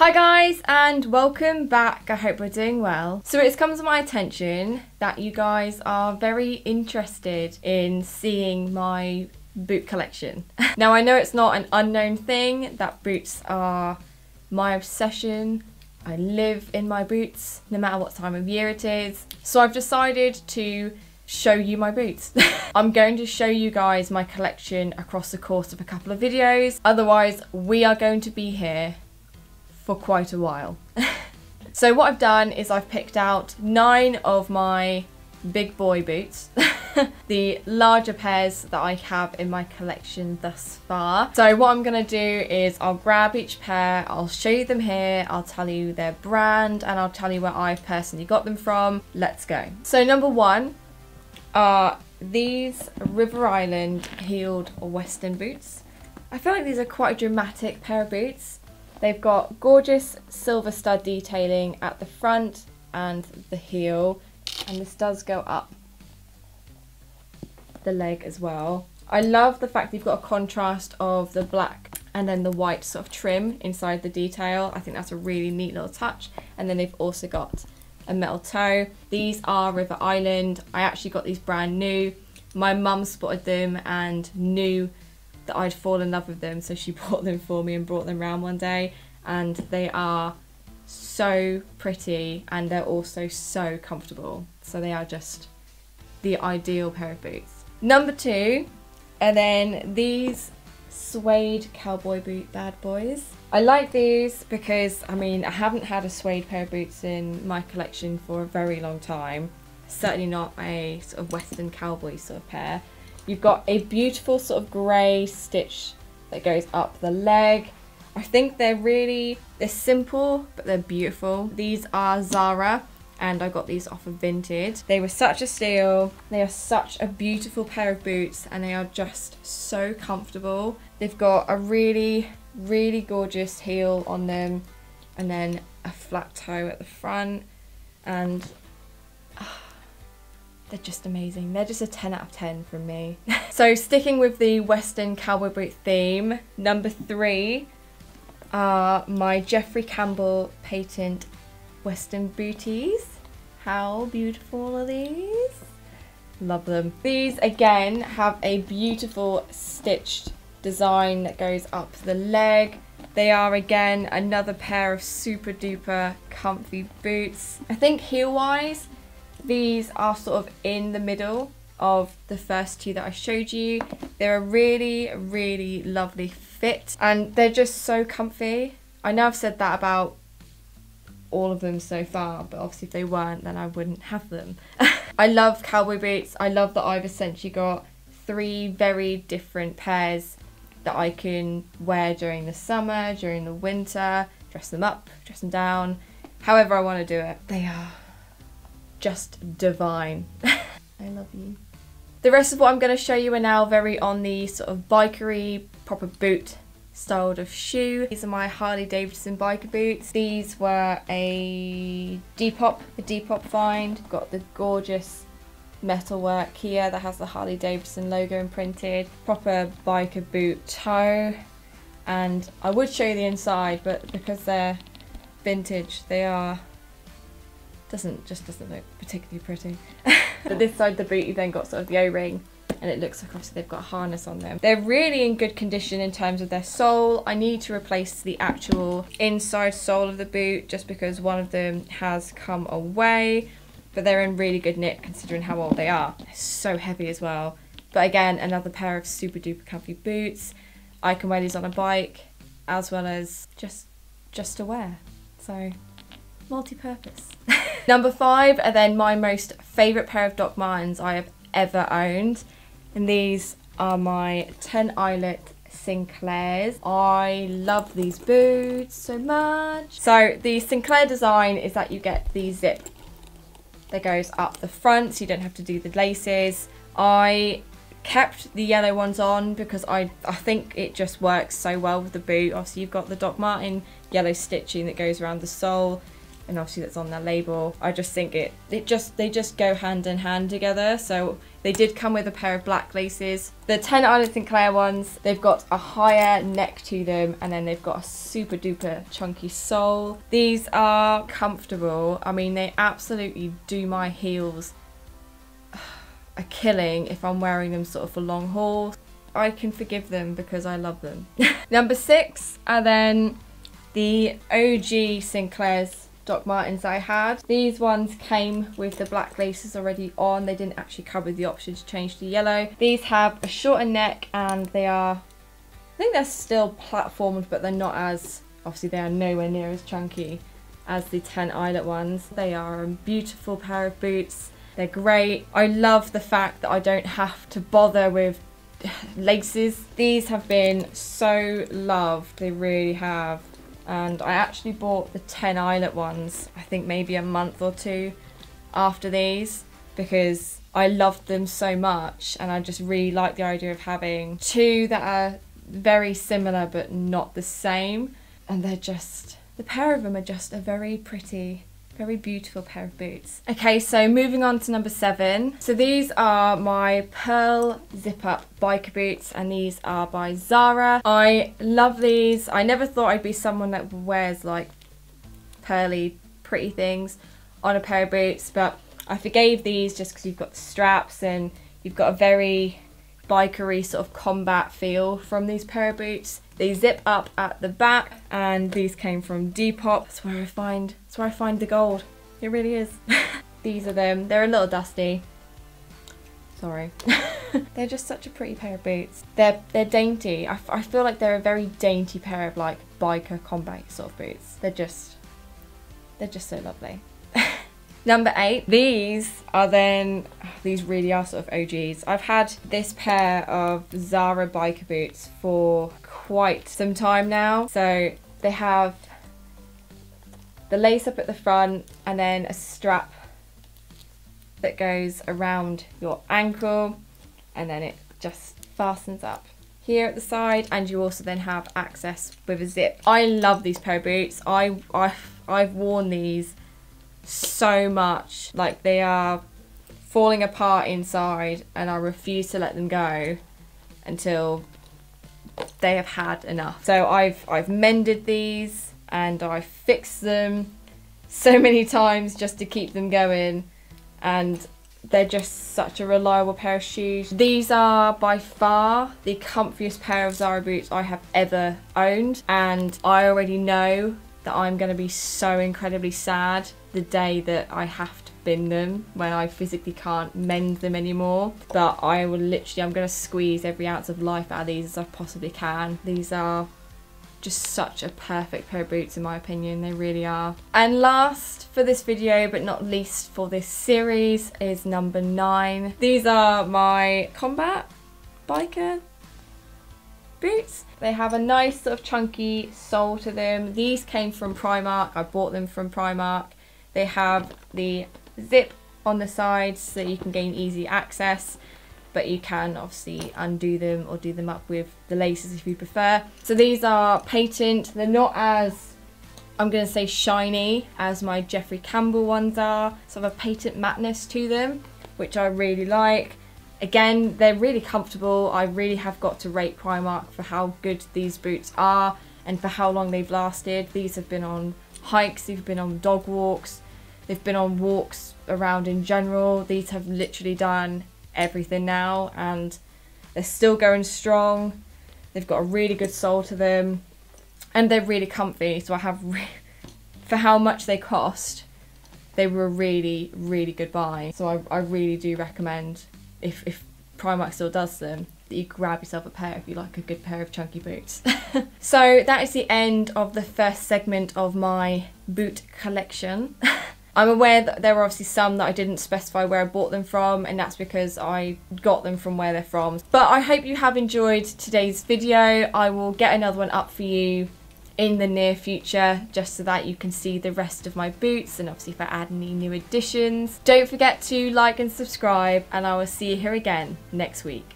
Hi guys and welcome back. I hope we're doing well. So it's come to my attention that you guys are very interested in seeing my boot collection. Now I know it's not an unknown thing that boots are my obsession. I live in my boots no matter what time of year it is. So I've decided to show you my boots. I'm going to show you guys my collection across the course of a couple of videos. Otherwise we are going to be here for quite a while. So what I've done is I've picked out 9 of my big boy boots, the larger pairs that I have in my collection thus far. So what I'm going to do is I'll grab each pair, I'll show you them here, I'll tell you their brand, and I'll tell you where I've personally got them from. Let's go. So number 1 are these River Island heeled Western boots. I feel like these are quite a dramatic pair of boots. They've got gorgeous silver stud detailing at the front and the heel, and this does go up the leg as well. I love the fact you've got a contrast of the black and then the white sort of trim inside the detail. I think that's a really neat little touch. And then they've also got a metal toe. These are River Island. I actually got these brand new. My mum spotted them and knew that I'd fall in love with them, so she bought them for me and brought them around one day, and they are so pretty and they're also so comfortable. So they are just the ideal pair of boots. Number 2 are then these suede cowboy boot bad boys. I like these because I haven't had a suede pair of boots in my collection for a very long time. Certainly not a sort of Western cowboy sort of pair. You've got a beautiful sort of grey stitch that goes up the leg. I think they're simple, but they're beautiful. These are Zara, and I got these off of Vinted. They were such a steal. They are such a beautiful pair of boots, and they are just so comfortable. They've got a really gorgeous heel on them, and then a flat toe at the front, and they're just amazing. They're just a 10 out of 10 from me. So sticking with the Western cowboy boot theme, number 3 are my Jeffrey Campbell patent Western booties. How beautiful are these? Love them. These again have a beautiful stitched design that goes up the leg. They are again another pair of super duper comfy boots. I think heel wise, these are sort of in the middle of the first 2 that I showed you. They're a really lovely fit and they're just so comfy. I know I've said that about all of them so far, but obviously if they weren't, then I wouldn't have them. I love cowboy boots. I love that I've essentially got 3 very different pairs that I can wear during the summer, during the winter, dress them up, dress them down, however I want to do it. They are just divine. I love you. The rest of what I'm going to show you are now very on the sort of bikery, proper boot styled of shoe. These are my Harley Davidson biker boots. These were a Depop find. Got the gorgeous metalwork here that has the Harley Davidson logo imprinted. Proper biker boot toe. And I would show you the inside, but because they're vintage, they are doesn't look particularly pretty. But this side of the boot, you've then got sort of the O-ring, and it looks like obviously they've got a harness on them. They're really in good condition in terms of their sole. I need to replace the actual inside sole of the boot just because one of them has come away, but they're in really good nick considering how old they are. They're so heavy as well. But again, another pair of super duper comfy boots. I can wear these on a bike as well as just to wear. So multi-purpose. Number 5 are then my most favourite pair of Doc Martens I have ever owned, and these are my 10 Eyelet Sinclairs. I love these boots so much. So the Sinclair design is that you get the zip that goes up the front so you don't have to do the laces. I kept the yellow ones on because I think it just works so well with the boot. Obviously you've got the Doc Marten yellow stitching that goes around the sole, and obviously that's on their label. I just think they just go hand in hand together. So they did come with a pair of black laces. The 10 Marten Sinclairs ones, they've got a higher neck to them, and then they've got a super duper chunky sole. These are comfortable. I mean, they absolutely do my heels a killing if I'm wearing them sort of for long hauls. I can forgive them because I love them. Number 6 are then the OG Sinclairs Doc Martens I had. These ones came with the black laces already on. They didn't actually come with the option to change to yellow. These have a shorter neck, and they are, I think they're still platformed, but they're not as, obviously they are nowhere near as chunky as the 10 Eyelet ones. They are a beautiful pair of boots. They're great. I love the fact that I don't have to bother with laces. These have been so loved, they really have. And I actually bought the 10 Eyelet ones, I think maybe a month or two after these, because I loved them so much, and I just really like the idea of having two that are very similar but not the same. And they're just, the pair of them are just a very pretty, very beautiful pair of boots. Okay, so moving on to number 7. So these are my pearl zip-up biker boots, and these are by Zara. I love these. I never thought I'd be someone that wears like pearly, pretty things on a pair of boots, but I forgave these just because you've got the straps and you've got a very bikery sort of combat feel from these pair of boots. They zip up at the back, and these came from Depop. That's where I find the gold. It really is. These are them. They're a little dusty. Sorry. They're just such a pretty pair of boots. They're dainty. I feel like they're a very dainty pair of like biker combat sort of boots. They're just so lovely. Number 8, these are then, these really are sort of OGs. I've had this pair of Zara biker boots for quite some time now. So they have the lace up at the front, and then a strap that goes around your ankle, and then it just fastens up here at the side, and you also then have access with a zip. I love these pair of boots. I've worn these so much, like they are falling apart inside, and I refuse to let them go until they have had enough. So I've mended these, and I've fixed them so many times just to keep them going, and they're just such a reliable pair of shoes. These are by far the comfiest pair of Zara boots I have ever owned, and I already know that I'm going to be so incredibly sad the day that I have to bin them, when I physically can't mend them anymore. But I will literally, I'm going to squeeze every ounce of life out of these as I possibly can. These are just such a perfect pair of boots in my opinion, they really are. And last for this video, but not least for this series, is number 9. These are my combat biker boots. They have a nice sort of chunky sole to them. These came from Primark. I bought them from Primark. They have the zip on the sides so that you can gain easy access, but you can obviously undo them or do them up with the laces if you prefer. So these are patent. They're not as, I'm going to say, shiny as my Jeffrey Campbell ones are. Sort of a patent mateness to them, which I really like. Again, they're really comfortable. I really have got to rate Primark for how good these boots are and for how long they've lasted. These have been on hikes, they've been on dog walks, they've been on walks around in general. These have literally done everything now, and they're still going strong. They've got a really good sole to them, and they're really comfy. So I have, for how much they cost, they were a really, really good buy. So I really do recommend, if Primark still does them, that you grab yourself a pair if you like a good pair of chunky boots. So that is the end of the first segment of my boot collection. I'm aware that there were obviously some that I didn't specify where I bought them from, and that's because I got them from where they're from. But I hope you have enjoyed today's video. I will get another one up for you in the near future, just so that you can see the rest of my boots, and obviously if I add any new additions. Don't forget to like and subscribe, and I will see you here again next week.